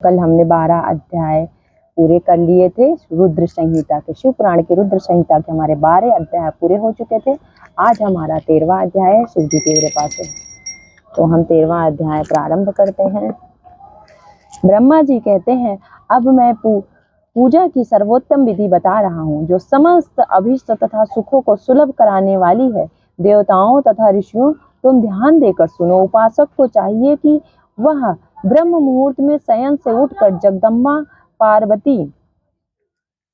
कल हमने 12 अध्याय पूरे कर लिए थे रुद्र संहिता के। शिव पुराण की रुद्र संहिता के हमारे 12 अध्याय पूरे हो चुके थे। आज हमारा 13वां अध्याय है शिव जी के कृपा से। तो हम 13वां अध्याय प्रारंभ करते हैं। ब्रह्मा जी कहते हैं, अब मैं पूजा की सर्वोत्तम विधि बता रहा हूँ, जो समस्त अभीष्ट तथा सुखों को सुलभ कराने वाली है। देवताओं तथा ऋषियों, तुम ध्यान देकर सुनो। उपासक को चाहिए कि वह ब्रह्म मुहूर्त में शयन से उठकर जगदम्बा पार्वती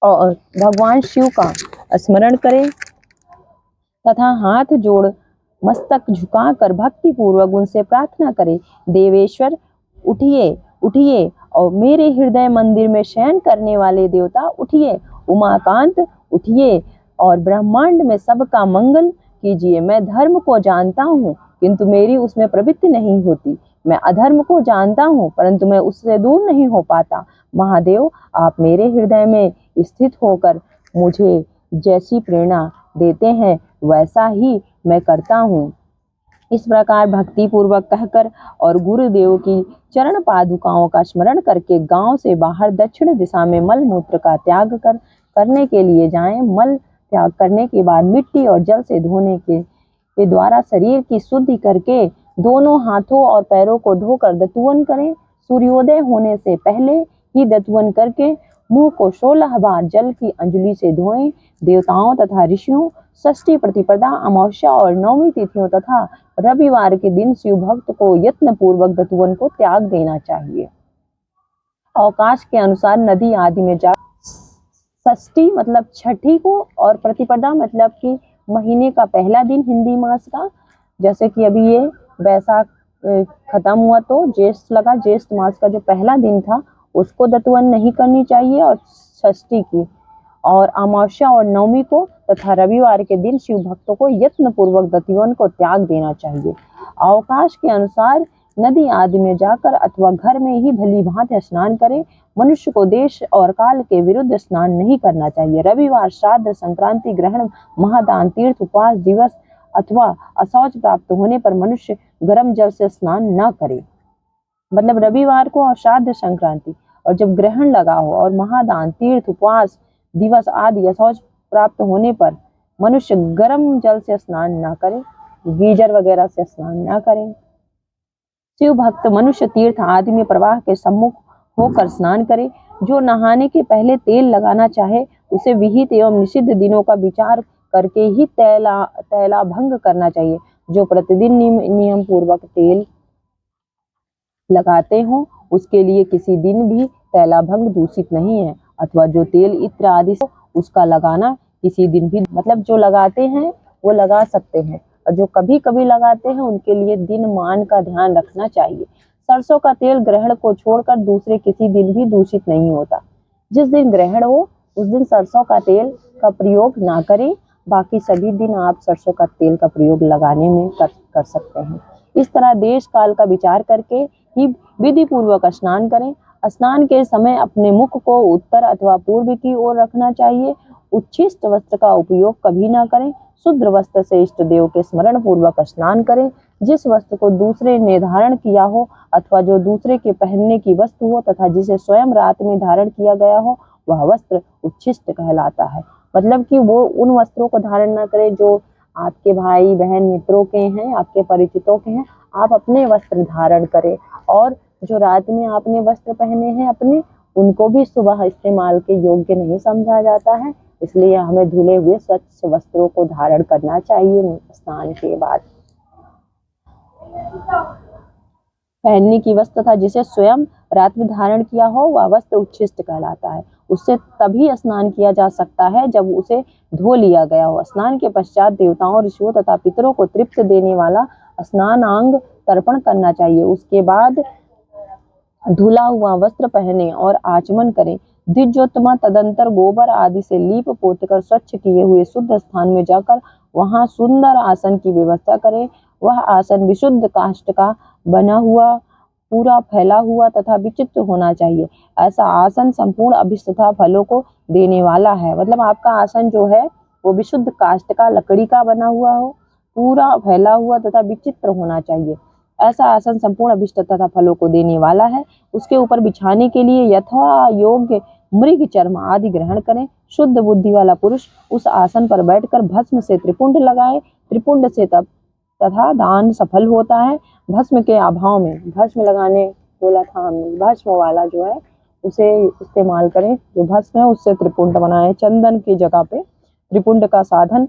और भगवान शिव का स्मरण करे तथा हाथ जोड़ मस्तक झुकाकर भक्ति पूर्वक उनसे प्रार्थना करे। देवेश्वर उठिए उठिए और मेरे हृदय मंदिर में शयन करने वाले देवता उठिए। उमाकांत उठिए और ब्रह्मांड में सबका मंगल कीजिए। मैं धर्म को जानता हूँ किंतु मेरी उसमें प्रवृत्ति नहीं होती। मैं अधर्म को जानता हूँ परंतु मैं उससे दूर नहीं हो पाता। महादेव, आप मेरे हृदय में स्थित होकर मुझे जैसी प्रेरणा देते हैं वैसा ही मैं करता हूँ। इस प्रकार भक्ति पूर्वक कहकर और गुरुदेव की चरण पादुकाओं का स्मरण करके गांव से बाहर दक्षिण दिशा में मल मूत्र का त्याग करने के लिए जाएं। मल त्याग करने के बाद मिट्टी और जल से धोने के द्वारा शरीर की शुद्धि करके दोनों हाथों और पैरों को धोकर दतुवन करें। सूर्योदय होने से पहले ही दतुवन करके मुंह को 16 बार जल की अंजलि से धोएं। देवताओं तथा ऋषियों, षष्ठी, प्रतिपदा, अमावस्या और नवमी तिथियों तथा रविवार के दिन शिव भक्त को यत्न पूर्वक दतुवन को त्याग देना चाहिए। अवकाश के अनुसार नदी आदि में जा षष्ठी मतलब छठी को और प्रतिपदा मतलब कि महीने का पहला दिन हिंदी मास का, जैसे कि अभी ये वैसाख खत्म हुआ तो ज्येष्ठ लगा, ज्येष्ठ मास का जो पहला दिन था उसको दतुवन नहीं करनी चाहिए और षष्ठी की और अमावस्या और नवमी को तथा रविवार के दिन शिव भक्तों को यत्न पूर्वक दतुवन को त्याग देना चाहिए। अवकाश के अनुसार नदी आदि में जाकर अथवा घर में ही भली भांति स्नान करे। मनुष्य को देश और काल के विरुद्ध स्नान नहीं करना चाहिए। रविवार, श्राद्ध, संक्रांति, ग्रहण, महादान, तीर्थ, उपवास दिवस अथवा अशौच प्राप्त होने पर मनुष्य गर्म जल से स्नान न करे। मतलब रविवार को और श्राद्ध, संक्रांति और जब ग्रहण लगा हो और महादान, तीर्थ, उपवास दिवस आदि अशौच प्राप्त होने पर मनुष्य गर्म जल से स्नान न करे, गीजर वगैरह से स्नान न करें। शिव भक्त मनुष्य तीर्थ आदि में प्रवाह के सम्मुख होकर स्नान करे। जो नहाने के पहले तेल लगाना चाहे उसे विहित एवं निषिद्ध दिनों का विचार करके ही तैला भंग करना चाहिए। जो प्रतिदिन नियम पूर्वक तेल लगाते हो उसके लिए किसी दिन भी तैला भंग दूषित नहीं है, अथवा जो तेल इत्र आदि उसका लगाना किसी दिन भी, मतलब जो लगाते हैं वो लगा सकते हैं और जो कभी कभी लगाते हैं उनके लिए दिन मान का ध्यान रखना चाहिए। सरसों का तेल ग्रहण को छोड़कर दूसरे किसी दिन भी दूषित नहीं होता। जिस दिन ग्रहण हो उस दिन सरसों का तेल का प्रयोग ना करें, बाकी सभी दिन आप सरसों का तेल का प्रयोग लगाने में कर सकते हैं। इस तरह देश काल का विचार करके ही विधि पूर्वक स्नान करें। स्नान के समय अपने मुख को उत्तर अथवा पूर्व की ओर रखना चाहिए। उच्छिष्ट वस्त्र का उपयोग कभी ना करें। शुद्ध वस्त्र से इष्ट देव के स्मरण पूर्वक स्नान करें। जिस वस्त्र को दूसरे ने धारण किया हो अथवा जो दूसरे के पहनने की वस्तु हो तथा जिसे स्वयं रात में धारण किया गया हो वह वस्त्र उच्छिष्ट कहलाता है। मतलब कि वो उन वस्त्रों को धारण न करें जो आपके भाई बहन मित्रों के हैं, आपके परिचितों के हैं। आप अपने वस्त्र धारण करें और जो रात में आपने वस्त्र पहने हैं अपने, उनको भी सुबह इस्तेमाल के योग्य नहीं समझा जाता है। इसलिए हमें धुले हुए स्वच्छ वस्त्रों को धारण करना चाहिए स्नान के बाद। पहनने की वस्त्र तथा जिसे स्वयं रात में धारण किया हो वह वस्त्र उच्छिष्ट कहलाता है। उससे तभी स्नान किया जा सकता है जब उसे धो लिया गया हो। स्नान के पश्चात देवताओं, ऋषियों तथा पितरों को तृप्त देने वाला स्नानांग तर्पण करना चाहिए। उसके बाद धुला हुआ वस्त्र पहने और आचमन करें। द्विजोत्तमा तदंतर गोबर आदि से लीप पोत कर स्वच्छ किए हुए शुद्ध स्थान में जाकर वहां सुंदर आसन की व्यवस्था करें। वह आसन विशुद्ध काष्ठ का बना हुआ, पूरा फैला हुआ तथा विचित्र होना चाहिए। ऐसा आसन संपूर्ण अभिष्ट तथा फलों को देने वाला है। मतलब आपका आसन जो है वो विशुद्ध काष्ठ का, लकड़ी का बना हुआ हो, पूरा फैला हुआ तथा विचित्र होना चाहिए। ऐसा आसन संपूर्ण अभिष्ट तथा फलों को देने वाला है। उसके ऊपर बिछाने के लिए यथा योग्य मृग चर्म आदि ग्रहण करें। शुद्ध बुद्धि वाला पुरुष उस आसन पर बैठकर भस्म से त्रिपुंड लगाए। त्रिपुंड से तप तथा दान सफल होता है। भस्म के अभाव में, भस्म लगाने बोला था हमने, भस्म वाला जो है उसे इस्तेमाल करें। जो भस्म है उससे त्रिपुंड बनाए। चंदन की जगह पे त्रिपुंड का साधन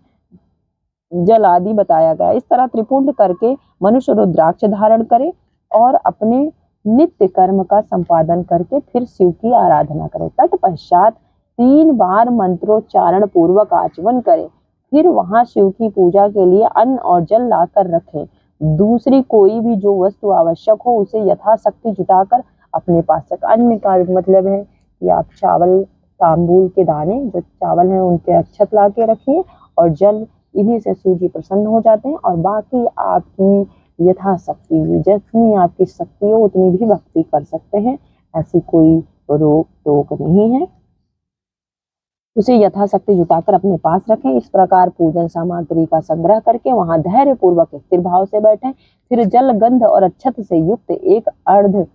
जल आदि बताया गया। इस तरह त्रिपुंड करके मनुष्य रुद्राक्ष धारण करे और अपने नित्य कर्म का संपादन करके फिर शिव की आराधना करे। तत्पश्चात 3 बार मंत्रोच्चारण पूर्वक आचमन करे। फिर वहां शिव की पूजा के लिए अन्न और जल लाकर रखें। दूसरी कोई भी जो वस्तु आवश्यक हो उसे यथाशक्ति जुटाकर अपने पास रखें। अन्न का मतलब है कि आप चावल, तांबूल के दाने जो चावल हैं उनके अक्षत ला के रखिए और जल, इन्हीं से शिव जी प्रसन्न हो जाते हैं। और बाकी आपकी यथाशक्ति, जितनी आपकी शक्ति हो उतनी भी भक्ति कर सकते हैं, ऐसी कोई रोक टोक नहीं है। उसे यथाशक्ति जुटाकर अपने पास रखें। इस प्रकार पूजन सामग्री का संग्रह करके वहां धैर्य पूर्वक स्थिर भाव से बैठें। फिर जल, गंध और अक्षत से युक्त एक अर्घ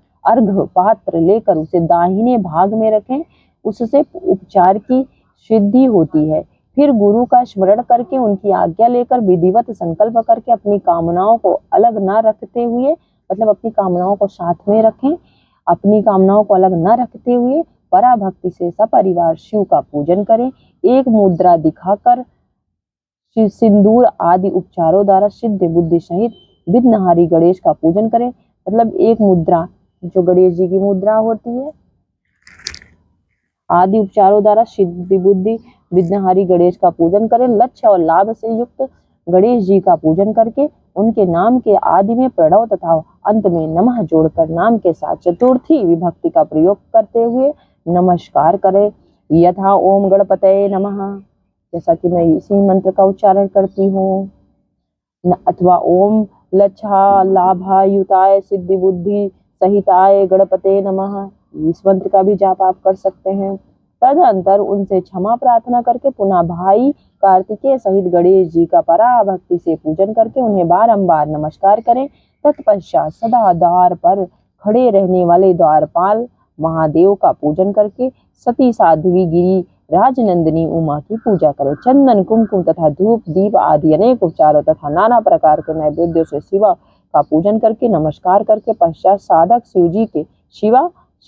पात्र लेकर उसे दाहिने भाग में रखें। उससे उपचार की सिद्धि होती है। फिर गुरु का स्मरण करके उनकी आज्ञा लेकर विधिवत संकल्प करके अपनी कामनाओं को अलग न रखते हुए, मतलब अपनी कामनाओं को साथ में रखें, अपनी कामनाओं को अलग न रखते हुए पराभक्ति से सपरिवार शिव का पूजन करें। एक मुद्रा दिखाकर सिंदूर आदि उपचारों द्वारा सिद्ध बुद्धि सहित विघ्नहारी गणेश का पूजन करें। मतलब एक मुद्रा जो गणेश जी की मुद्रा होती है, आदि उपचारों द्वारा सिद्धि बुद्धि विघ्नहारी गणेश का पूजन करें। लक्ष्य और लाभ से युक्त गणेश जी का पूजन करके उनके नाम के आदि में प्रणव तथा अंत में नमः जोड़कर नाम के साथ चतुर्थी विभक्ति का प्रयोग करते हुए नमस्कार करें। यथा ओम गणपतये नमः, जैसा कि मैं इसी मंत्र का उच्चारण करती हूँ, अथवा ओम लच्छा लाभायुताय सिद्धि बुद्धि सहिताय गणपते नमः, इस मंत्र का भी जाप आप कर सकते हैं। तदंतर उनसे क्षमा प्रार्थना करके पुनः भाई कार्तिकेय सहित गणेश जी का पराभक्ति से पूजन करके उन्हें बारंबार नमस्कार करें। तत्पश्चात सदा द्वार पर खड़े रहने वाले द्वारपाल महादेव का पूजन करके सती साध्वी गिरी राजनंदिनी उमा की पूजा करें। चंदन, कुमकुम तथा धूप दीप आदि अनेक उपचारों तथा नाना प्रकार के नैवेद्यों से शिवा का पूजन करके नमस्कार करके पश्चात साधक शिव जी के,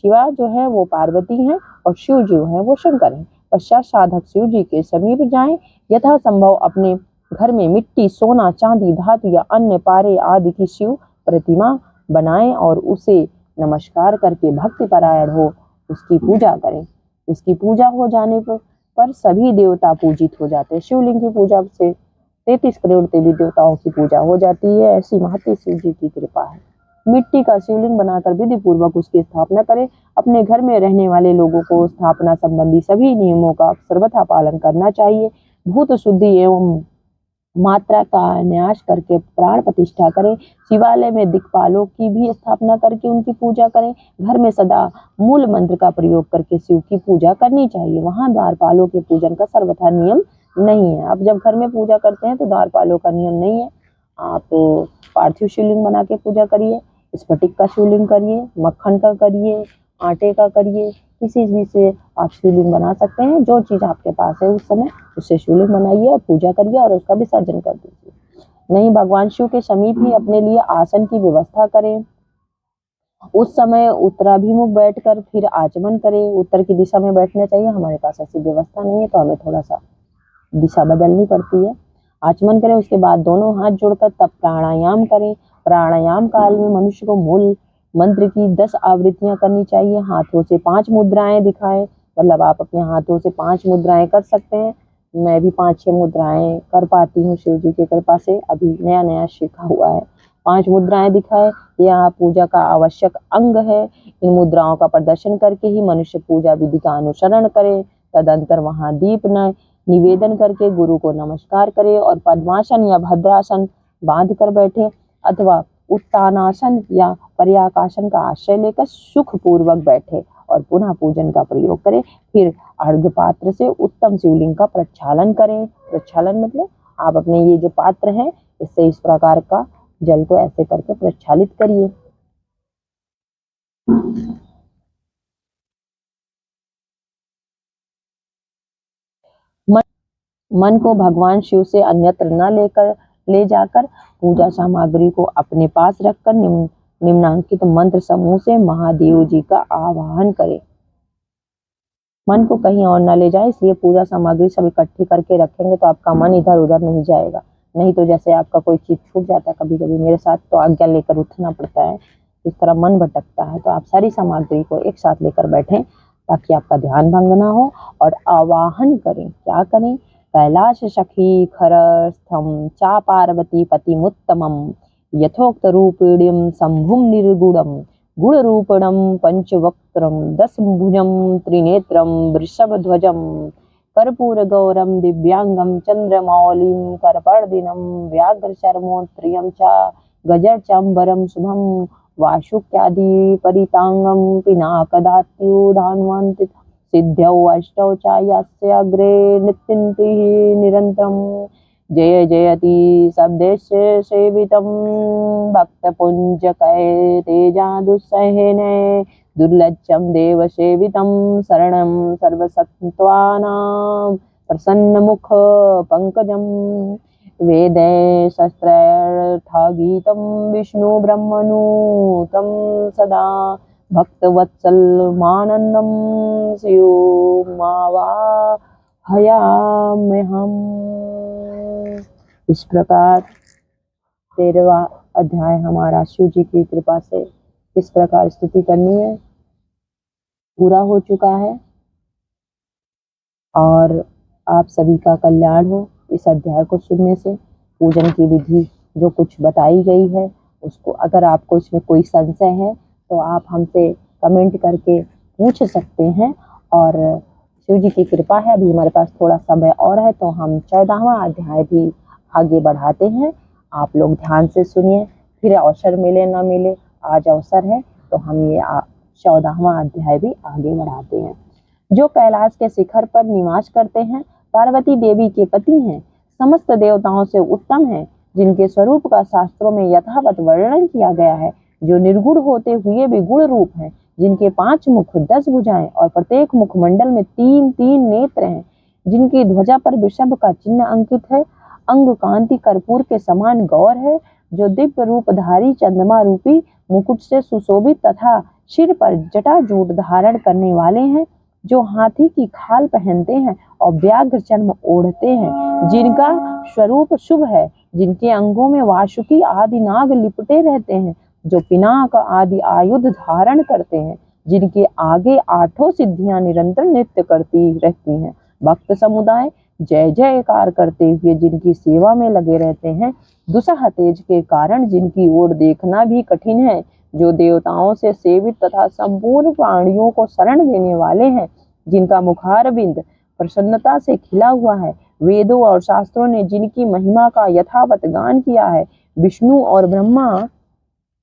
शिवा जो है वो पार्वती हैं और शिव जो है वो शंकर हैं, पश्चात साधक शिव जी के समीप जाएं। यथा संभव अपने घर में मिट्टी, सोना, चांदी, धातु या अन्य पारे आदि की शिव प्रतिमा बनाएं और उसे नमस्कार करके भक्ति परायण हो उसकी पूजा करें। उसकी पूजा हो जाने पर सभी देवता पूजित हो जाते हैं। शिवलिंग की पूजा से 33 करोड़ देवी देवताओं की पूजा हो जाती है। ऐसी महती शिव जी की कृपा है। मिट्टी का शिवलिंग बनाकर विधि पूर्वक उसकी स्थापना करें। अपने घर में रहने वाले लोगों को स्थापना संबंधी सभी नियमों का सर्वथा पालन करना चाहिए। भूत शुद्धि एवं मात्रा का न्यास करके प्राण प्रतिष्ठा करें। शिवालय में दिक्पालों की भी स्थापना करके उनकी पूजा करें। घर में सदा मूल मंत्र का प्रयोग करके शिव की पूजा करनी चाहिए। वहां द्वारपालों के पूजन का सर्वथा नियम नहीं है। आप जब घर में पूजा करते हैं तो द्वारपालों का नियम नहीं है। आप पार्थिव शिवलिंग बना के पूजा करिए, स्फटिक का शिवलिंग करिए, मक्खन का करिए, आटे का करिए, किसी भी से आप शिवलिंग बना सकते हैं। जो चीज़ आपके पास है उस समय उससे शिवलिंग बनाइए और पूजा करिए और उसका विसर्जन कर दीजिए। नहीं, भगवान शिव के समीप ही अपने लिए आसन की व्यवस्था करें। उस समय उत्तराभिमुख बैठकर फिर आचमन करें। उत्तर की दिशा में बैठना चाहिए। हमारे पास ऐसी व्यवस्था नहीं है तो हमें थोड़ा सा दिशा बदलनी पड़ती है। आचमन करें, उसके बाद दोनों हाथ जोड़कर तब प्राणायाम करें। प्राणायाम काल में मनुष्य को मूल मंत्र की 10 आवृत्तियां करनी चाहिए। हाथों से 5 मुद्राएं दिखाएं, मतलब आप अपने हाथों से 5 मुद्राएं कर सकते हैं। मैं भी 5-6 मुद्राएं कर पाती हूँ शिव जी की कृपा से, अभी नया नया सीखा हुआ है। 5 मुद्राएं दिखाए, यह पूजा का आवश्यक अंग है। इन मुद्राओं का प्रदर्शन करके ही मनुष्य पूजा विधि का अनुसरण करे। तदंतर वहां दीप निवेदन करके गुरु को नमस्कार करे और पद्मासन या भद्रासन बांध कर बैठे अथवा उत्तानासन या पर्याकासन का आश्रय लेकर सुख पूर्वक बैठे और पुनः पूजन का प्रयोग करें। फिर अर्घ पात्र से उत्तम शिवलिंग का प्रक्षालन करें। प्रक्षालन मतलब आप अपने ये जो पात्र है इससे इस प्रकार का जल को ऐसे करके प्रक्षालित करिए। मन को भगवान शिव से अन्यत्र न ले जाकर पूजा सामग्री को अपने पास रखकर निम्नांकित मंत्र समूह से महादेव जी का आवाहन करें। मन को कहीं और न ले जाए, इसलिए पूजा सामग्री सब इकट्ठी करके रखेंगे तो आपका मन इधर उधर नहीं जाएगा। नहीं तो जैसे आपका कोई चीज छूट जाता है, कभी कभी मेरे साथ तो आज्ञा लेकर उठना पड़ता है, इस तरह मन भटकता है। तो आप सारी सामग्री को एक साथ लेकर बैठें ताकि आपका ध्यान भंग ना हो, और आवाहन करें। क्या करें? कैलाश सखी खरस्थम चा पार्वती पतिमुत्तमम यथोक्त रूपिणीम शंभुम निर्गुणम गुणरूपणं पंचवक्त्रं दशभुजं त्रिनेत्रं वृषभध्वजं कर्पूरगौरं दिव्यांगं चंद्रमौलिं करपर्दिनं व्याघ्रचर्मोत्रियं च गजचाम्बरं शुभं वासुक्यादि परितांगं पिनाकदात्युधान्वन्ति सिद्ध्यौ अष्टौ च यस्य अग्रे नित्यन्तिः निरन्तरं जय जयति शब्देश सेवितं भक्तपुंजकये तेजा दुस्सहेने दुर्लक्षं देव सेवितं शरणं सर्वसत्त्वानां प्रसन्नमुख पंकजं वेदे शस्त्रर्थगीतं विष्णु ब्रह्मणुतं सदा भक्तवत्सलमानन्दं स्युमावाहयाम्यहम्। इस प्रकार 13वां अध्याय हमारा शिव जी की कृपा से किस प्रकार स्तुति करनी है पूरा हो चुका है, और आप सभी का कल्याण हो। इस अध्याय को सुनने से पूजन की विधि जो कुछ बताई गई है उसको, अगर आपको इसमें कोई संशय है तो आप हमसे कमेंट करके पूछ सकते हैं। और शिव जी की कृपा है, अभी हमारे पास थोड़ा समय और है तो हम 14वां अध्याय भी आगे बढ़ाते हैं। आप लोग ध्यान से सुनिए, फिर अवसर मिले ना मिले, आज अवसर है तो हम ये 14वां अध्याय भी आगे बढ़ाते हैं। जो कैलाश के शिखर पर निवास करते हैं, पार्वती देवी के पति हैं, समस्त देवताओं से उत्तम हैं, जिनके स्वरूप का शास्त्रों में यथावत वर्णन किया गया है, जो निर्गुण होते हुए भी गुण रूप हैं, जिनके 5 मुख 10 भुजाएं और प्रत्येक मुखमंडल में 3-3 नेत्र हैं, जिनकी ध्वजा पर वृषभ का चिन्ह अंकित है, अंग कांति कर्पूर के समान गौर है, जो दिव्य रूपधारी चंद्रमा रूपी मुकुट से सुशोभित तथा सिर पर जटाजूट धारण करने वाले हैं, जो हाथी की खाल पहनते हैं और व्याघ्र चर्म ओढ़ते हैं, जिनका स्वरूप शुभ है, जिनके अंगों में वासुकी आदि नाग लिपटे रहते हैं, जो पिनाक आदि आयुध धारण करते हैं, जिनके आगे 8 सिद्धियां निरंतर नृत्य करती रहती हैं। भक्त समुदाय जय जयकार करते हुए जिनकी सेवा में लगे रहते हैं, दुसह तेज के कारण जिनकी ओर देखना भी कठिन है, जो देवताओं से सेवित तथा संपूर्ण प्राणियों को शरण देने वाले हैं, जिनका मुखारबिंद प्रसन्नता से खिला हुआ है, वेदों और शास्त्रों ने जिनकी महिमा का यथावत गान किया है, विष्णु और ब्रह्मा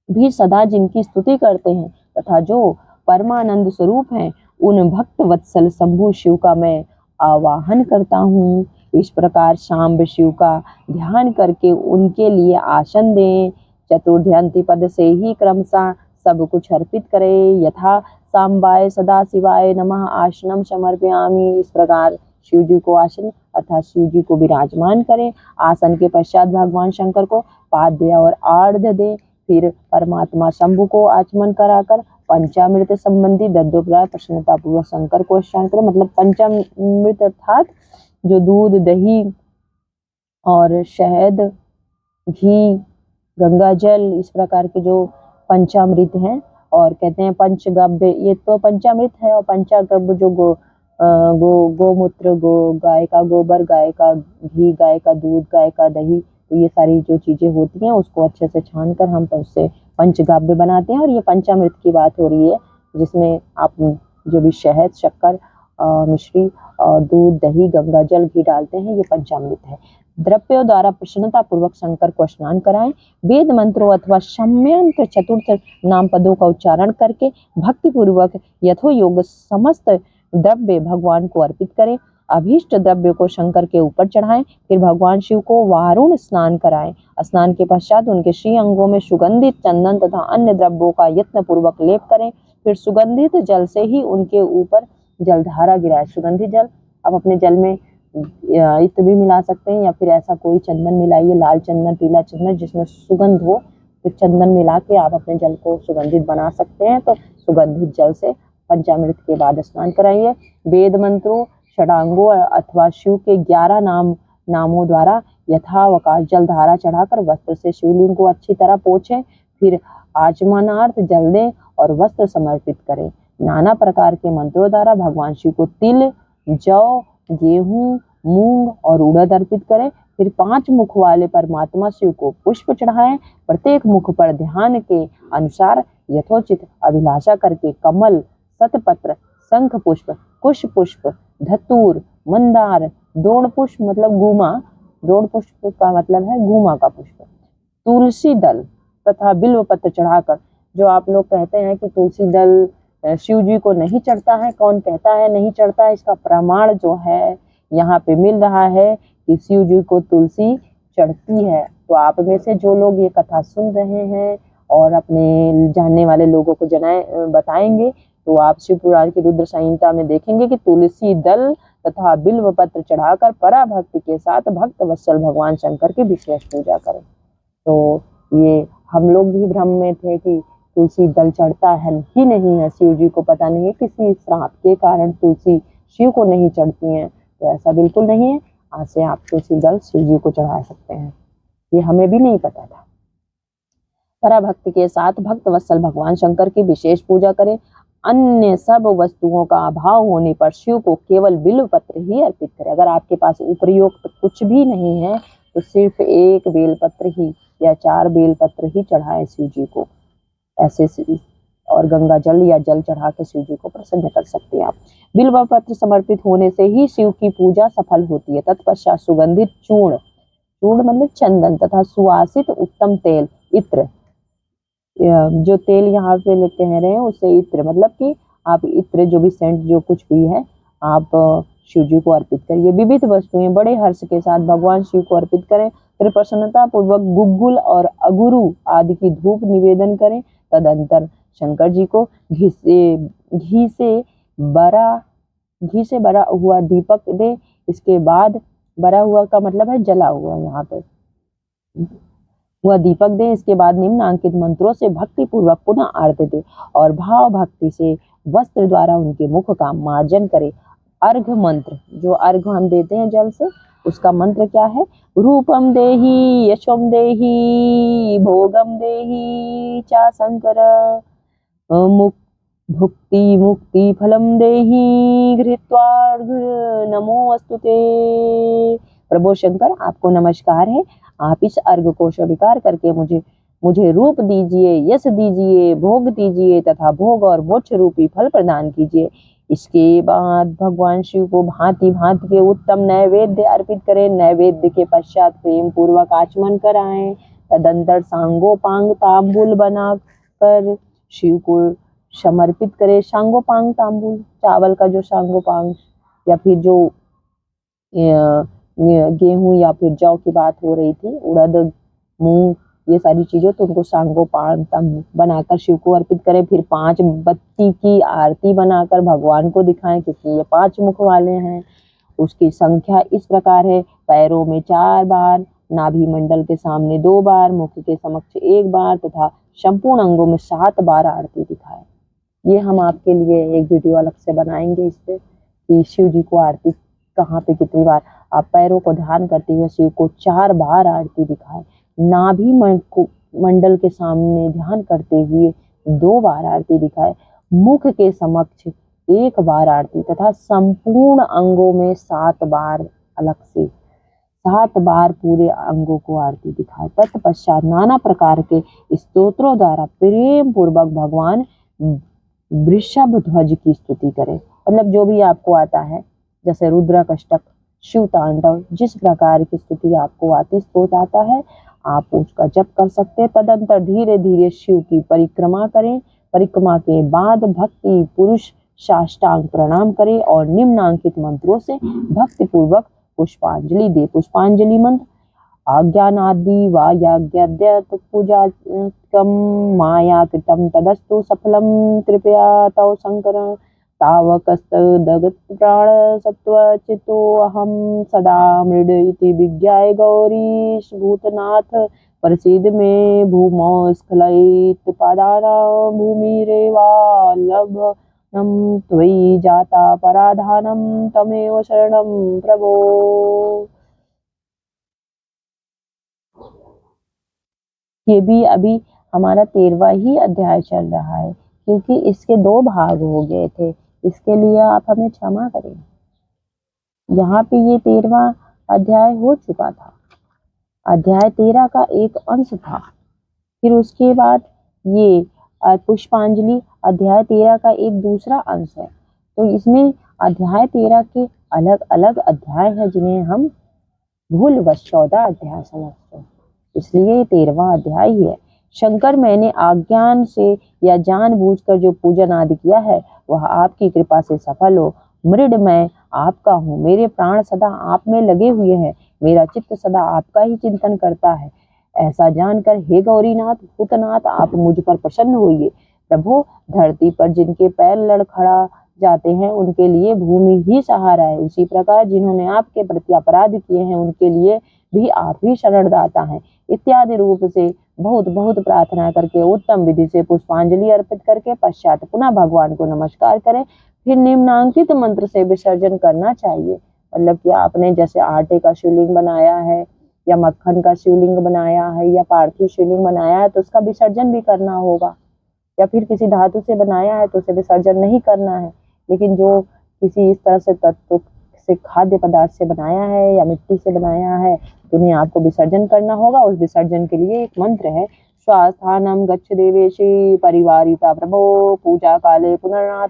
भी सदा जिनकी स्तुति करते हैं, तथा जो परमानंद स्वरूप हैं, उन भक्त वत्सल शंभु शिव का मैं आवाहन करता हूँ। इस प्रकार शाम्ब शिव का ध्यान करके उनके लिए आसन दें। चतुर्ध्यांति पद से ही क्रमशः सब कुछ अर्पित करें। यथा सांबाय सदा शिवाय नमः आसनम समर्पयामि। इस प्रकार शिव जी को आसन अर्थात शिव जी को विराजमान करें। आसन के पश्चात भगवान शंकर को पाद्य और आर्घ्य दें। फिर परमात्मा शंभु को आचमन कराकर पंचामृत संबंधी दद्योपचार प्रसन्नता पूर्वक शंकर को स्नान करें। मतलब पंचामृत अर्थात जो दूध, दही और शहद, घी, गंगा जल, इस प्रकार के जो पंचामृत हैं, और कहते हैं पंचगव्य, ये तो पंचामृत है, और पंचगव्य जो गोमूत्र, गाय का गोबर, गाय का घी, गाय का दूध, गाय का दही, तो ये सारी जो चीजें होती हैं उसको अच्छे से छानकर हम उससे पंचगव्य बनाते हैं। और ये पंचामृत की बात हो रही है, जिसमें आप जो भी शहद, शक्कर, मिश्री और दूध, दही, गंगा जल, घी डालते हैं, ये पंचामृत है। द्रव्यों द्वारा प्रसन्नता पूर्वक शंकर को स्नान कराएं। वेद मंत्रों अथवा सम्यंत्र चतुर्थ नाम पदों का उच्चारण करके भक्ति पूर्वक यथो योग समस्त द्रव्य भगवान को अर्पित करें। अभीष्ट द्रव्य को शंकर के ऊपर चढ़ाएं, फिर भगवान शिव को वारुण स्नान कराएं। स्नान के पश्चात उनके श्री अंगों में सुगंधित चंदन तथा अन्य द्रव्यों का यत्न पूर्वक लेप करें। फिर सुगंधित जल से ही उनके ऊपर जलधारा गिराएं। सुगंधित जल आप अपने जल में इत्र भी मिला सकते हैं या फिर ऐसा कोई चंदन मिलाइए, लाल चंदन, पीला चंदन जिसमें सुगंध हो, तो चंदन मिला के आप अपने जल को सुगंधित बना सकते हैं। तो सुगंधित जल से पंचामृत के बाद स्नान कराइए। वेद मंत्रों, षडांगों अथवा शिव के 11 नामों द्वारा यथावकाश जलधारा चढ़ाकर वस्त्र से शिवलिंग को अच्छी तरह पोंछें। फिर आचमनार्थ जल दें और वस्त्र समर्पित करें। नाना प्रकार के मंत्रों द्वारा भगवान शिव को तिल, जौ, गेहूं, मूंग और उड़द अर्पित करें। फिर 5 मुख वाले परमात्मा शिव को पुष्प चढ़ाएं। प्रत्येक मुख पर ध्यान के अनुसार यथोचित अभिलाषा करके कमल, शतपत्र, शंख पुष्प, कुश पुष्प, धतूर, मंदार, द्रोण पुष्प मतलब गुमा, द्रोण पुष्प का मतलब है गुमा का पुष्प, तुलसी दल तथा बिल्व पत्र चढ़ाकर। जो आप लोग कहते हैं कि तुलसी दल शिव जी को नहीं चढ़ता है, कौन कहता है नहीं चढ़ता है? इसका प्रमाण जो है यहाँ पे मिल रहा है कि शिव जी को तुलसी चढ़ती है। तो आप में से जो लोग ये कथा सुन रहे हैं और अपने जानने वाले लोगों को बताएंगे, तो आप शिव पुराण की रुद्र संहिता में देखेंगे कि तुलसी दल तथा बिल्व पत्र चढ़ाकर पराभक्ति के साथ भक्त वत्सल भगवान शंकर की विशेष पूजा करें। तो ये हम लोग भी भ्रम में थे कि तुलसी दल चढ़ता है ही नहीं है, शिव जी को पता नहीं है किसी श्राप के कारण तुलसी शिव को नहीं चढ़ती हैं। तो ऐसा बिल्कुल नहीं है। आज से आप तुलसी दल शिव जी को चढ़ा सकते हैं, ये हमें भी नहीं पता था। पराभक्ति के साथ भक्त वत्सल भगवान शंकर की विशेष पूजा करें। अन्य सब वस्तुओं का अभाव होने पर शिव को केवल बिल्व पत्र ही अर्पित करें। अगर आपके पास उपयुक्त कुछ भी नहीं है तो सिर्फ 1 बेलपत्र ही या 4 बेलपत्र ही चढ़ाएं शिव जी को ऐसे। और गंगा जल या जल चढ़ा के शिव जी को प्रसन्न कर सकते हैं आप। बिल्व पत्र समर्पित होने से ही शिव की पूजा सफल होती है। तत्पश्चात सुगंधित चूर्ण, चूर्ण मतलब चंदन, तथा सुवासित उत्तम तेल, इत्र, जो तेल यहाँ पे कह रहे हैं उससे इत्र मतलब कि आप इत्र जो भी सेंट जो कुछ भी है आप शिव जी को अर्पित करिए। विविध वस्तुएं बड़े हर्ष के साथ भगवान शिव को अर्पित करें। फिर प्रसन्नता पूर्वक गुग्गुल और अगुरु आदि की धूप निवेदन करें। तदंतर शंकर जी को घी से बरा हुआ दीपक दे। इसके बाद बरा हुआ का मतलब है जला हुआ, यहाँ पे वह दीपक दे। इसके बाद निम्नांकित मंत्रों से भक्ति पूर्वक पुनः आरती दे और भाव भक्ति से वस्त्र द्वारा उनके मुख का मार्जन करे। अर्घ मंत्र, जो अर्घ हम देते हैं जल से, उसका मंत्र क्या है? रूपम देहि यशोम देहि भोगम देहि चा शंकर भुक्ति मुक्ति फलम देहि घृत्वार्घ नमो अस्तुते। प्रभु शंकर आपको नमस्कार है। आप इस अर्घ को स्वीकार करके मुझे रूप दीजिए, यश दीजिए, भोग दीजिए तथा भोग और मोक्ष रूपी फल प्रदान कीजिए। इसके बाद भगवान शिव को भांति भांति के उत्तम नैवेद्य अर्पित करें। नैवेद्य के पश्चात प्रेम पूर्वक आचमन कराएं। तदंतर सांगोपांग तांबूल बनाकर शिव को समर्पित करें। सांगोपांग तांबूल, चावल का जो सांगोपांग या फिर जो गेहूं या फिर जौ की बात हो रही थी, उड़द, मूंग, ये सारी चीज़ें, तो उनको सांगोपांग बनाकर शिव को अर्पित करें। फिर 5 बत्ती की आरती बनाकर भगवान को दिखाएं, क्योंकि ये 5 मुख वाले हैं। उसकी संख्या इस प्रकार है: पैरों में 4 बार, नाभि मंडल के सामने 2 बार, मुख के समक्ष 1 बार तथा संपूर्ण अंगों में 7 बार आरती दिखाएं। ये हम आपके लिए एक वीडियो अलग से बनाएंगे इस पे कि शिव जी को आरती कहाँ पे कितनी बार। आप पैरों को ध्यान करते हुए शिव को 4 बार आरती दिखाएं। नाभि मंडल के सामने ध्यान करते हुए 2 बार आरती दिखाएं। मुख के समक्ष 1 बार आरती तथा संपूर्ण अंगों में 7 बार अलग से 7 बार पूरे अंगों को आरती दिखाएं। तत्पश्चात नाना प्रकार के स्तोत्रों द्वारा प्रेम पूर्वक भगवान वृषभ ध्वज की स्तुति करें। मतलब जो भी आपको आता है, जैसे रुद्राष्टक, शिव तांडव, जिस प्रकार की स्तुति आपको आती स्तोत्र आता है आप उसका जप कर सकते हैं। तदंतर धीरे धीरे शिव की परिक्रमा करें। परिक्रमा के बाद भक्ति पुरुष साष्टांग प्रणाम करे और निम्नांकित मंत्रों से भक्तिपूर्वक पुष्पांजलि दे। पुष्पांजलि मंत्र: आज्ञानादि वा याज्ञाद्यत पूजा माया कृतं तदस्तु सफलं कृपया तव शंकर तावकस्तदगत प्राण सत्वचितो अहम सदा मृड इति विज्ञाय गौरीश भूतनाथ प्रसीद मे भूमौ स्खलित पादानां भूमिरेवालभनं त्वयि जाता पराधानं तमेव शरणं प्रभो। ये भी अभी हमारा 13वां ही अध्याय चल रहा है, क्योंकि इसके 2 भाग हो गए थे। इसके लिए आप हमें क्षमा करें। यहाँ पे ये 13वां अध्याय हो चुका था। अध्याय 13 का एक अंश था। फिर उसके बाद ये पुष्पांजलि अध्याय 13 का एक दूसरा अंश है। तो इसमें अध्याय 13 के अलग अलग अध्याय हैं, जिन्हें हम भूलवश 14 अध्याय समझते हैं, इसलिए ये 13वां अध्याय ही है। शंकर, मैंने अज्ञान से या जानबूझकर जो पूजन आदि किया है वह आपकी कृपा से सफल हो। मृड मैं आपका हूँ, मेरे प्राण सदा आप में लगे हुए हैं, मेरा चित्त सदा आपका ही चिंतन करता है। ऐसा जानकर हे गौरीनाथ भूतनाथ, आप मुझ पर प्रसन्न होइए। प्रभु, धरती पर जिनके पैर लड़खड़ा जाते हैं उनके लिए भूमि ही सहारा है, उसी प्रकार जिन्होंने आपके प्रति अपराध किए हैं उनके लिए भी आप ही शरणदाता हैं। इत्यादि रूप से बहुत बहुत प्रार्थना करके उत्तम विधि से पुष्पांजलि अर्पित करके पश्चात पुनः भगवान को नमस्कार करें। फिर निम्नांकित मंत्र से विसर्जन करना चाहिए। मतलब कि आपने जैसे आटे का शिवलिंग बनाया है या मक्खन का शिवलिंग बनाया है या पार्थिव शिवलिंग बनाया है तो उसका विसर्जन भी करना होगा, या फिर किसी धातु से बनाया है तो उसे विसर्जन नहीं करना है। लेकिन जो किसी इस तरह से तत्व से खाद्य पदार्थ से बनाया है या मिट्टी से बनाया है तो उन्हें आपको विसर्जन करना होगा। उस विसर्जन के लिए एक मंत्र है, स्वास्थानम गच्छ देवेशी परिवारिता प्रभो पूजा काले पुनर्नाथ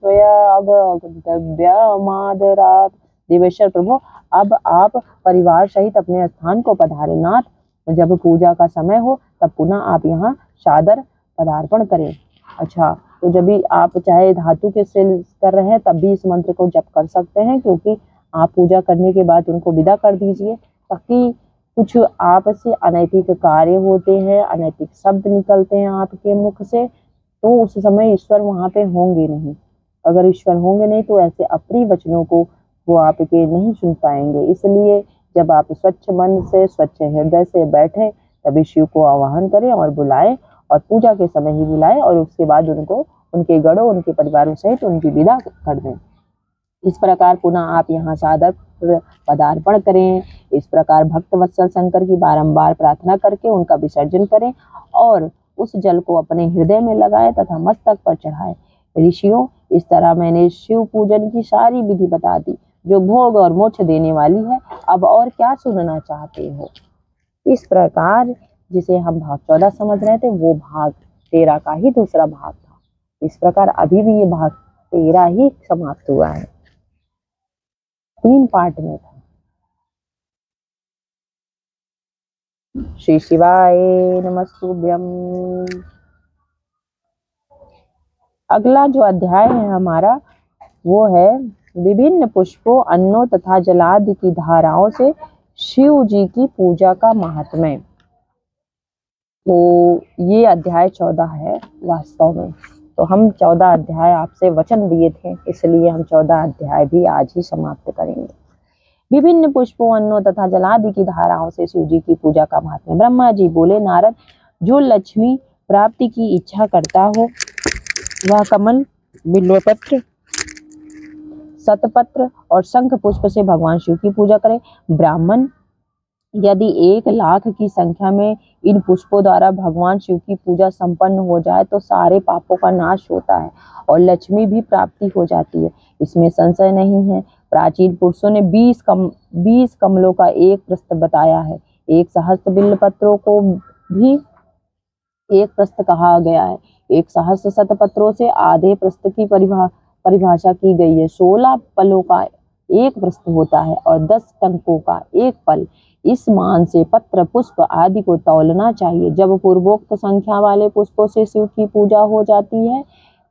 त्वया गंतव्यमादरात्। देवेश्वर प्रभु, अब आप परिवार सहित अपने स्थान को पधारे नाथ। जब पूजा का समय हो तब पुनः आप यहाँ सादर पदार्पण करें। अच्छा, तो जब भी आप चाहे धातु के से कर रहे हैं तब भी इस मंत्र को जप कर सकते हैं, क्योंकि आप पूजा करने के बाद उनको विदा कर दीजिए, ताकि कुछ आप से अनैतिक कार्य होते हैं, अनैतिक शब्द निकलते हैं आपके मुख से, तो उस समय ईश्वर वहाँ पे होंगे नहीं। अगर ईश्वर होंगे नहीं तो ऐसे अप्रिय वचनों को वो आपके नहीं सुन पाएंगे। इसलिए जब आप स्वच्छ मन से स्वच्छ हृदय से बैठे तभी शिव को आवाहन करें और बुलाएं, और पूजा के समय ही बुलाएं, और उसके बाद उनको उनके गढ़ों उनके परिवारों सहित उनकी विदा कर दें। इस प्रकार पुनः आप यहाँ सादर पदार्पण करें। इस प्रकार भक्त वत्सल शंकर की बारंबार प्रार्थना करके उनका विसर्जन करें और उस जल को अपने हृदय में लगाएं तथा मस्तक पर चढ़ाएं। ऋषियों, इस तरह मैंने शिव पूजन की सारी विधि बता दी जो भोग और मोक्ष देने वाली है। अब और क्या सुनना चाहते हो? इस प्रकार जिसे हम भाग 14 समझ रहे थे वो भाग 13 का ही दूसरा भाग था। इस प्रकार अभी भी ये भाग 13 ही समाप्त हुआ है, 3 पार्ट में था। श्री शिवाय नमस्तुभ्यम। अगला जो अध्याय है हमारा वो है विभिन्न पुष्पों, अन्नों तथा जलादि की धाराओं से शिव जी की पूजा का महात्म्य। तो ये अध्याय 14 है वास्तव में। तो हम 14 अध्याय आपसे वचन दिए थे, इसलिए हम 14 अध्याय भी आज ही समाप्त करेंगे। विभिन्न पुष्पों, अन्नों तथा जलादि की धाराओं से शिव जी की पूजा का महात्म्य। ब्रह्मा जी बोले, नारद, जो लक्ष्मी प्राप्ति की इच्छा करता हो वह कमल, बिल्वपत्र, शतपत्र और शंख पुष्प से भगवान शिव की पूजा करे। ब्राह्मण यदि 1 लाख की संख्या में इन पुष्पों द्वारा भगवान शिव की पूजा संपन्न हो जाए तो सारे पापों का नाश होता है और लक्ष्मी भी प्राप्ति हो जाती है, इसमें संशय नहीं है। प्राचीन पुरुषों ने 20 कमलों का एक प्रस्थ बताया है। 1 सहस्त्र बिल्व पत्रों को भी एक प्रस्थ कहा गया है। 1 सहस्त्र शतपत्रों से आधे प्रस्थ की परिभाषा की गई है। 16 पलों का एक प्रस्थ होता है और 10 टंकों का एक पल। इस मान से पत्र, पुष्प आदि को तौलना चाहिए। जब पूर्वोक्त संख्या वाले पुष्पों से शिव की पूजा हो जाती है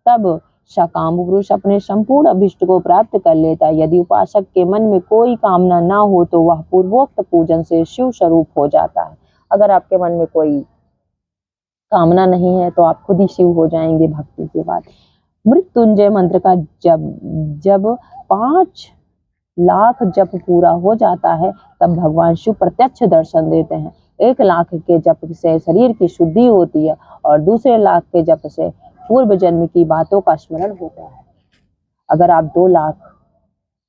तब सकाम पुरुष अपने संपूर्ण अभिष्ट को प्राप्त कर लेता है। यदि उपासक के मन में कोई कामना ना हो तो वह पूर्वोक्त पूजन से शिव स्वरूप हो जाता है। अगर आपके मन में कोई कामना नहीं है तो आप खुद ही शिव हो जाएंगे भक्ति के बाद। मृत्युंजय मंत्र का जब 5 लाख जप पूरा हो जाता है तब भगवान शिव प्रत्यक्ष दर्शन देते हैं। 1 लाख के जप से शरीर की शुद्धि होती है और दूसरे लाख के जप से पूर्व जन्म की बातों का स्मरण होता है। अगर आप 2 लाख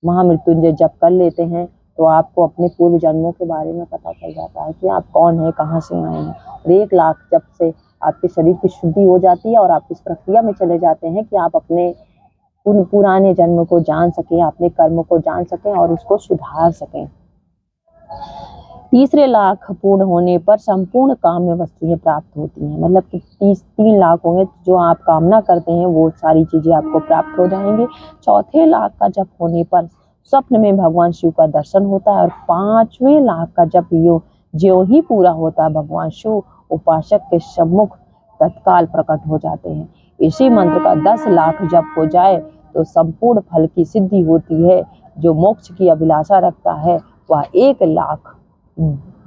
महामृत्युंजय जप कर लेते हैं तो आपको अपने पूर्व जन्मों के बारे में पता चल जाता है कि आप कौन है, कहाँ से आए हैं। और 1 लाख जप से आपके शरीर की शुद्धि हो जाती है और आप इस प्रक्रिया में चले जाते हैं कि आप अपने उन पुराने जन्म को जान सकें, अपने कर्म को जान सकें और उसको सुधार सकें। तीसरे लाख पूर्ण होने पर संपूर्ण काम्य वस्तुएं प्राप्त होती हैं। मतलब कि 3 लाख होंगे जो आप कामना करते हैं वो सारी चीजें आपको प्राप्त हो जाएंगे। चौथे लाख का जप होने पर स्वप्न में भगवान शिव का दर्शन होता है और 5वें लाख का जप ज्यों ही पूरा होता है भगवान शिव उपासक के सम्मुख तत्काल प्रकट हो जाते हैं। इसी मंत्र का 10 लाख जप हो जाए तो संपूर्ण फल की सिद्धि होती है। जो मोक्ष की अभिलाषा रखता है वह 1 लाख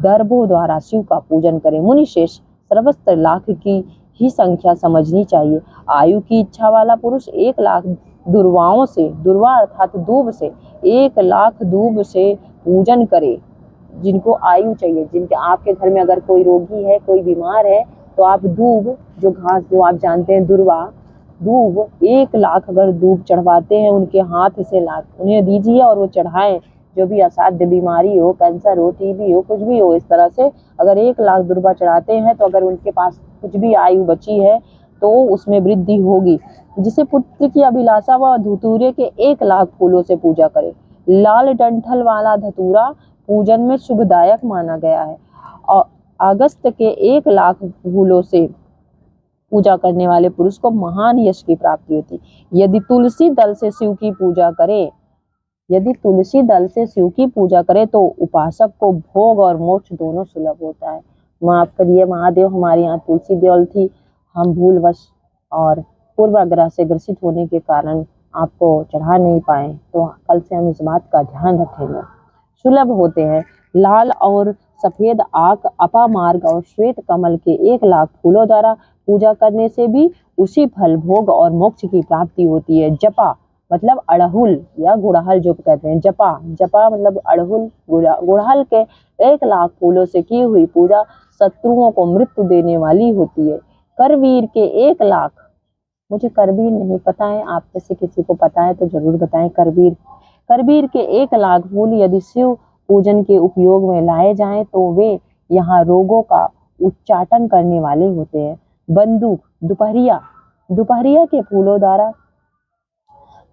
दर्भों द्वारा शिव का पूजन करे। मुनिशेष सर्वस्त्र लाख की ही संख्या समझनी चाहिए। आयु की इच्छा वाला पुरुष 1 लाख दुर्वाओं से, दुर्वा अर्थात दूब से 1 लाख दूब से पूजन करे। जिनको आयु चाहिए, जिनके आपके घर में अगर कोई रोगी है, कोई बीमार है तो आप दूब, जो घास जो आप जानते हैं दुर्वा, दूब 1 लाख अगर दूब चढ़वाते हैं उनके हाथ से लाख उन्हें दीजिए और वो चढ़ाएं। जो भी असाध्य बीमारी हो, कैंसर हो, टीबी हो, कुछ भी हो, इस तरह से अगर 1 लाख दुर्वा चढ़ाते हैं तो अगर उनके पास कुछ भी आयु बची है तो उसमें वृद्धि होगी। जिसे पुत्र की अभिलाषा व धतूरे के 1 लाख फूलों से पूजा करे। लाल डंठल वाला धतूरा पूजन में शुभदायक माना गया है और अगस्त के 1 लाख फूलों से पूजा करने वाले पुरुष को महान यश की प्राप्ति होती। यदि तुलसी दल से शिव की पूजा करे तो उपासक को भोग और मोक्ष दोनों सुलभ होता है। माफ करिए महादेव, हमारे यहाँ तुलसी दल थी, हम भूलवश और पूर्वाग्रह से ग्रसित होने के कारण आपको चढ़ा नहीं पाए, तो कल से हम इस बात का ध्यान रखेंगे। सुलभ होते हैं। लाल और सफेद आक, अपामार्ग और श्वेत कमल के 1 लाख फूलों द्वारा पूजा करने से भी उसी फल, भोग और मोक्ष की प्राप्ति होती है। जपा मतलब अड़हुल या गुड़हल जो कहते हैं, जपा मतलब अड़हुल गुड़हल के 1 लाख फूलों से की हुई पूजा शत्रुओं को मृत्यु देने वाली होती है। करवीर के 1 लाख, मुझे करवीर नहीं पता है, आप में से किसी को पता है तो जरूर बताएं। करवीर के 1 लाख फूल यदि शिव पूजन के उपयोग में लाए जाएं तो वे यहाँ रोगों का उच्चाटन करने वाले होते हैं। बंदूक, दोपहरिया के फूलों द्वारा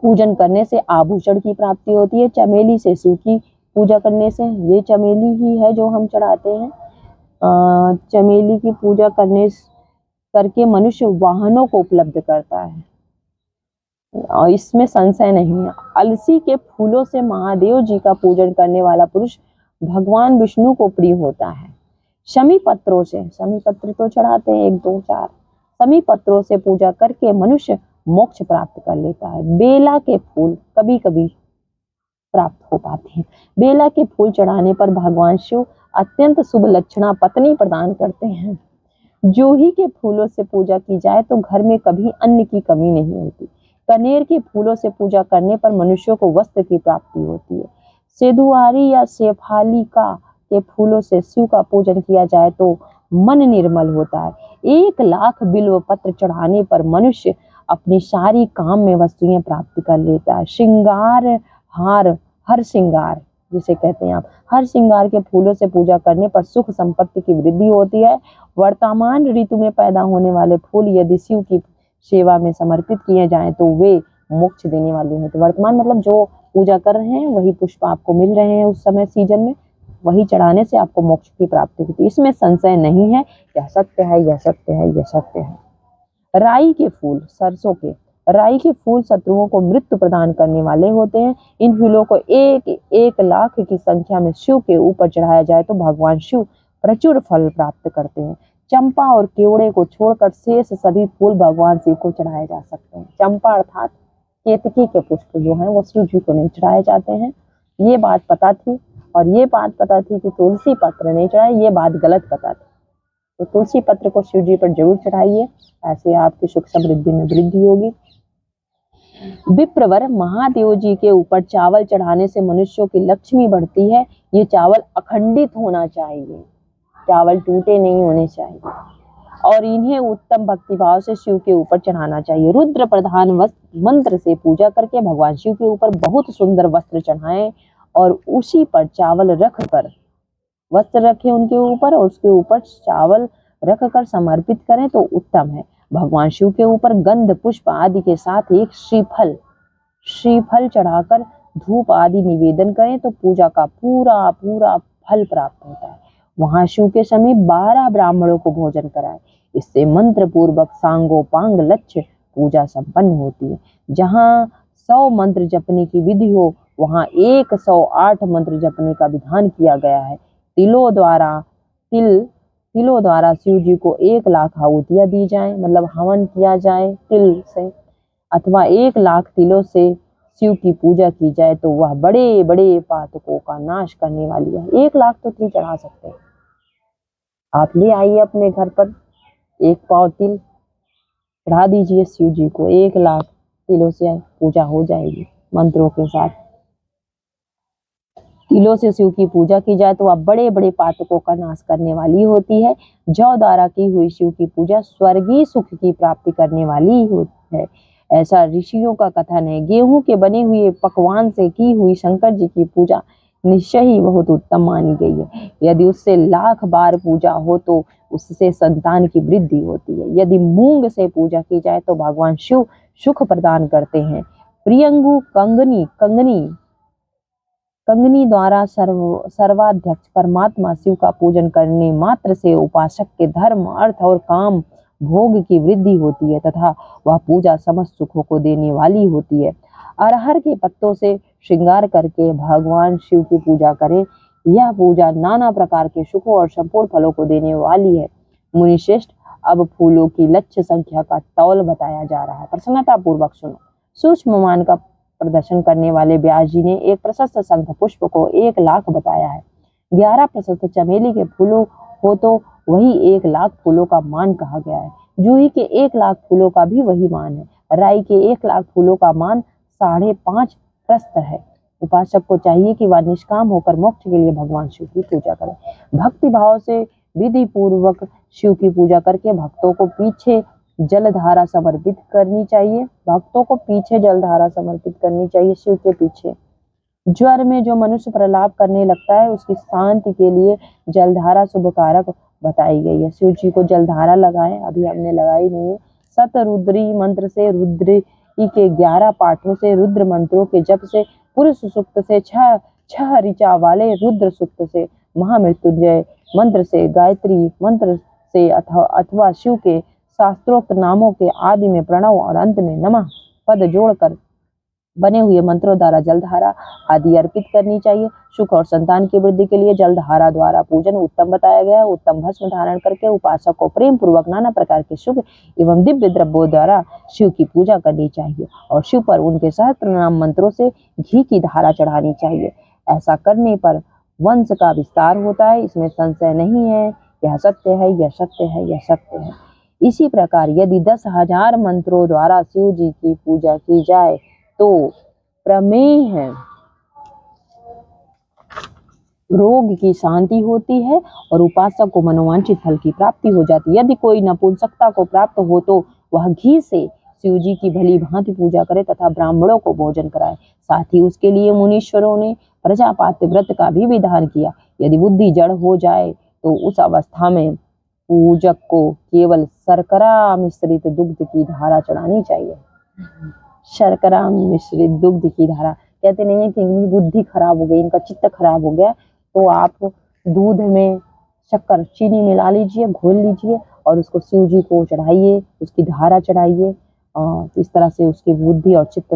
पूजन करने से आभूषण की प्राप्ति होती है। चमेली से शिव की पूजा करने से, ये चमेली ही है जो हम चढ़ाते हैं, चमेली की पूजा करके मनुष्य वाहनों को उपलब्ध करता है और इसमें संशय नहीं है। अलसी के फूलों से महादेव जी का पूजन करने वाला पुरुष भगवान विष्णु को प्रिय होता है। शमी पत्रों से, शमी पत्र तो चढ़ाते हैं 1, 2, 4, शमी पत्रों से पूजा करके मनुष्य मोक्ष प्राप्त कर लेता है। बेला के फूल कभी कभी प्राप्त हो पाते हैं। बेला के फूल चढ़ाने पर भगवान शिव अत्यंत शुभ लक्षणा पत्नी प्रदान करते हैं। जूही के फूलों से पूजा की जाए तो घर में कभी अन्न की कमी नहीं होती। कनेर के फूलों से पूजा करने पर मनुष्यों को वस्त्र की प्राप्ति होती है। सेदुआरी या शेफालिका के फूलों से शिव का पूजन किया जाए तो मन निर्मल होता है। 1 लाख बिल्व पत्र चढ़ाने पर मनुष्य अपनी सारी काम में वस्तुएं प्राप्त कर लेता है। श्रृंगार हार, हर श्रृंगार जिसे कहते हैं आप, हर श्रृंगार के फूलों से पूजा करने पर सुख संपत्ति की वृद्धि होती है। वर्तमान ऋतु में पैदा होने वाले फूल यदि शिव की सेवा में समर्पित किए जाएं तो वे मोक्ष देने वाले हैं। तो वर्तमान मतलब जो पूजा कर रहे हैं वही पुष्प आपको मिल रहे हैं उस समय सीजन में, वही चढ़ाने से आपको मोक्ष की प्राप्ति होती है। इसमें संशय नहीं है, यह सत्य है, यह सत्य है, यह सत्य है। राई के फूल, सरसों के राई के फूल शत्रुओं को मृत्यु प्रदान करने वाले होते हैं। इन फूलों को 1 लाख की संख्या में शिव के ऊपर चढ़ाया जाए तो भगवान शिव प्रचुर फल प्राप्त करते हैं। चंपा और केवड़े को छोड़कर शेष सभी फूल भगवान शिव को चढ़ाए जा सकते हैं। चंपा अर्थात केतकी के पुष्प जो हैं वो शिव जी को नहीं चढ़ाए जाते हैं, ये बात पता थी। और ये बात पता थी कि तुलसी पत्र नहीं चढ़ाए, ये बात गलत पता थी। तो तुलसी पत्र को शिव जी पर जरूर चढ़ाइए, ऐसे आपकी सुख समृद्धि में वृद्धि होगी। विप्रवर, महादेव जी के ऊपर चावल चढ़ाने से मनुष्यों की लक्ष्मी बढ़ती है। ये चावल अखंडित होना चाहिए, चावल टूटे नहीं होने चाहिए, और इन्हें उत्तम भक्तिभाव से शिव के ऊपर चढ़ाना चाहिए। रुद्र प्रधान मंत्र से पूजा करके भगवान शिव के ऊपर बहुत सुंदर वस्त्र चढ़ाएं और उसी पर चावल रखकर, वस्त्र रखे उनके ऊपर और उसके ऊपर चावल रखकर समर्पित करें तो उत्तम है। भगवान शिव के ऊपर गंध पुष्प आदि के साथ एक श्रीफल चढ़ाकर धूप आदि निवेदन करें तो पूजा का पूरा पूरा फल प्राप्त होता है। वहां शिव के समीप 12 ब्राह्मणों को भोजन कराएं, इससे मंत्र पूर्वक सांगोपांग लक्ष्य पूजा संपन्न होती है। जहाँ 100 मंत्र जपने की विधि हो वहां 108 मंत्र जपने का विधान किया गया है। तिलों द्वारा शिव जी को 1 लाख आहुतियां दी जाए, मतलब हवन किया जाए तिल से, अथवा 1 लाख तिलों से शिव की पूजा की जाए तो वह बड़े बड़े पातकों का नाश करने वाली है। 1 लाख तो तिल चढ़ा सकते हैं। आप ले आइए अपने घर पर 1 पाव तिल चढ़ा दीजिए शिव जी को, 1 लाख तिलों से पूजा हो जाएगी मंत्रों के साथ। तिलों से शिव की पूजा की जाए तो वह बड़े बड़े पातकों का नाश करने वाली होती है। जौ द्वारा की हुई शिव की पूजा स्वर्गीय सुख की प्राप्ति करने वाली होती है, ऐसा ऋषियों का कथन है। गेहूं के बने हुए पकवान से की हुई शंकर जी की पूजा निश्चय ही बहुत उत्तम मानी गई है। यदि उससे 1,00,000 बार पूजा हो तो उससे संतान की वृद्धि होती है। यदि मूंग से पूजा की जाए तो भगवान शिव सुख प्रदान करते हैं। प्रियंगु कंगनी द्वारा सर्वाध्यक्ष परमात्मा शिव का पूजन करने मात्र से उपासक के धर्म, अर्थ और काम भोग की वृद्धि होती है तथा वह पूजा समस्त सुखों को देने वाली होती है। अरहर के पत्तों से श्रृंगार करके भगवान शिव की पूजा करें, यह पूजा नाना प्रकार के सुखों और संपूर्ण फलों को देने वाली है। मुनिश्रेष्ठ, अब फूलों की लक्ष्य संख्या का तौल बताया जा रहा है, प्रसन्नता पूर्वक सुनो। सूक्ष्म मान का प्रदर्शन करने वाले व्यास जी ने एक प्रशस्त शंख पुष्प को 1 लाख बताया है। 11 प्रशस्त चमेली के फूलों हो तो वही 1 लाख फूलों का मान कहा गया है। जूही के 1 लाख फूलों का भी वही मान है। राई के 1 लाख फूलों का मान 5.5 प्रस्त है। उपासक को चाहिए कि वह निष्काम होकर मोक्ष के लिए भगवान शिव की पूजा करे। भक्ति भाव से विधि पूर्वक शिव की पूजा करके भक्तों को पीछे जलधारा समर्पित करनी चाहिए। शिव के पीछे। ज्वर में जो मनुष्य प्रलाप करने लगता है उसकी शांति के लिए जलधारा शुभकारक बताई गई है। शिव जी को जलधारा लगाएं, अभी हमने लगाई नहीं है। सतरुद्री मंत्र से, रुद्री के 11 पाठों से, रुद्र मंत्रों के जप से, पुरुष सूक्त से, 6 ऋचा वाले रुद्र सूक्त से, महामृत्युंजय मंत्र से, गायत्री मंत्र से अथवा शिव के शास्त्रोक्त नामों के आदि में प्रणव और अंत में नमः पद जोड़कर बने हुए मंत्रों द्वारा जलधारा आदि अर्पित करनी चाहिए। सुख और संतान की वृद्धि के लिए जलधारा द्वारा पूजन उत्तम बताया गया है। उत्तम भस्म धारण करके उपासक को प्रेम पूर्वक नाना प्रकार के शुभ एवं दिव्य द्रव्यों द्वारा शिव की पूजा करनी चाहिए और शिव पर उनके सहस्त्र नाम मंत्रों से घी की धारा चढ़ानी चाहिए। ऐसा करने पर वंश का विस्तार होता है, इसमें संशय नहीं है। यह सत्य है, यह सत्य है, यह सत्य है। इसी प्रकार यदि 10,000 मंत्रों द्वारा शिव जी की पूजा की जाए तो प्रमेह रोग की शांति होती है और उपासक को मनोवांछित फल की प्राप्ति हो जाती है। यदि कोई नपुंसकता को प्राप्त हो तो वह घी से शिव जी की भली भांति पूजा करे तथा ब्राह्मणों को भोजन कराए। साथ ही उसके लिए मुनीश्वरों ने प्रजापात्य व्रत का भी विधान किया। यदि बुद्धि जड़ हो जाए तो उस अवस्था में पूजक को केवल शर्करा मिश्रित दुग्ध की धारा चढ़ानी चाहिए। शर्करा मिश्रित दुग्ध की धारा, कहते नहीं है कि इनकी बुद्धि खराब हो गई, इनका चित्त खराब हो गया, तो आप दूध में शक्कर चीनी मिला लीजिए, घोल लीजिए और उसको शिव जी को चढ़ाइए, उसकी धारा चढ़ाइए। इस तरह से उसकी बुद्धि और चित्त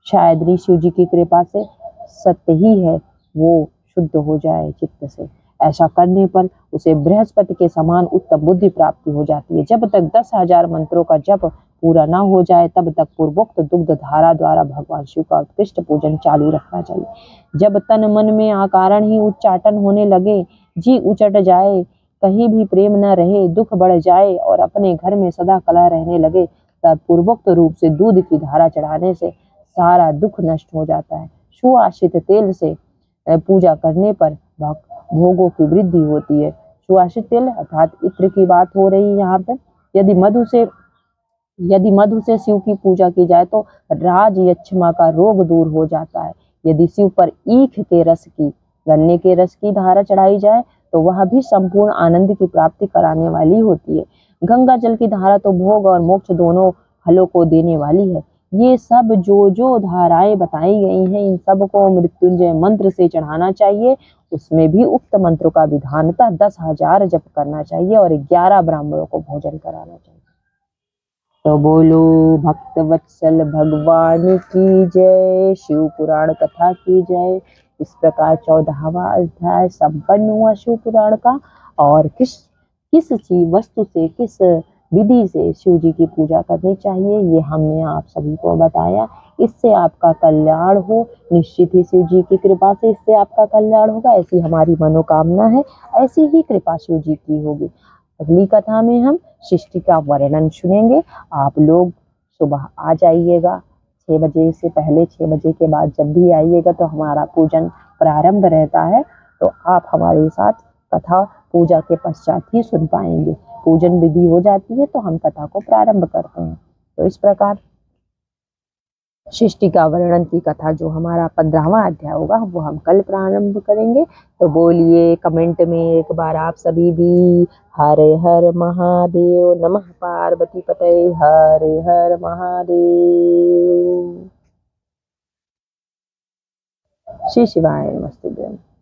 शायद शिव जी की कृपा से सत्य ही है वो शुद्ध हो जाए चित्त से। ऐसा करने पर उसे बृहस्पति के समान उत्तम बुद्धि प्राप्ति हो जाती है। जब तक 10,000 मंत्रों का जप पूरा न हो जाए तब तक पूर्वोक्त दुग्ध धारा द्वारा भगवान शिव का उत्कृष्ट पूजन चालू रखना चाहिए। जब तन मन में आकारण ही उच्चाटन होने लगे, जी उचट जाए, कहीं भी प्रेम न रहे, दुख बढ़ जाए और अपने घर में सदा कलह रहने लगे, तब पूर्वोक्त रूप से दूध की धारा चढ़ाने से सारा दुख नष्ट हो जाता है। सुवासित तेल से पूजा करने पर भोगों की वृद्धि होती है। सुवासित तेल अर्थात इत्र की बात हो रही है यहाँ पे। यदि मधु से शिव की पूजा की जाए तो राज यक्षमा का रोग दूर हो जाता है। यदि शिव पर ईख के रस की, गन्ने के रस की धारा चढ़ाई जाए तो वह भी संपूर्ण आनंद की प्राप्ति कराने वाली होती है। गंगा जल की धारा तो भोग और मोक्ष दोनों फलों को देने वाली है। ये सब जो धाराएं बताई गई हैं, इन सब को मृत्युंजय मंत्र से चढ़ाना चाहिए। उसमें भी उक्त मंत्रों का विधानतः 10,000 जप करना चाहिए और 11 ब्राह्मणों को भोजन कराना चाहिए। तो बोलो भक्त वत्सल भगवान की जय, शिव पुराण कथा की जय। इस प्रकार 14वां अध्याय संपन्न हुआ शिव पुराण का। और किस चीज वस्तु से, किस विधि से शिव जी की पूजा करनी चाहिए, ये हमने आप सभी को बताया। इससे आपका कल्याण हो, निश्चित ही शिव जी की कृपा से इससे आपका कल्याण होगा, ऐसी हमारी मनोकामना है। ऐसी ही कृपा शिव जी की होगी। अगली कथा में हम सृष्टि का वर्णन सुनेंगे। आप लोग सुबह आ जाइएगा 6 बजे से पहले, 6 बजे के बाद जब भी आइएगा तो हमारा पूजन प्रारंभ रहता है, तो आप हमारे साथ कथा पूजा के पश्चात ही सुन पाएंगे। पूजन विधि हो जाती है तो हम कथा को प्रारंभ करते हैं। तो इस प्रकार सृष्टि का वर्णन की कथा जो हमारा 15वां अध्याय होगा वो हम कल प्रारंभ करेंगे। तो बोलिए कमेंट में एक बार आप सभी भी हर हर महादेव, नमः पार्वती पते, हर हर महादेव। श्री शिवाय नमस्तुभ्यं।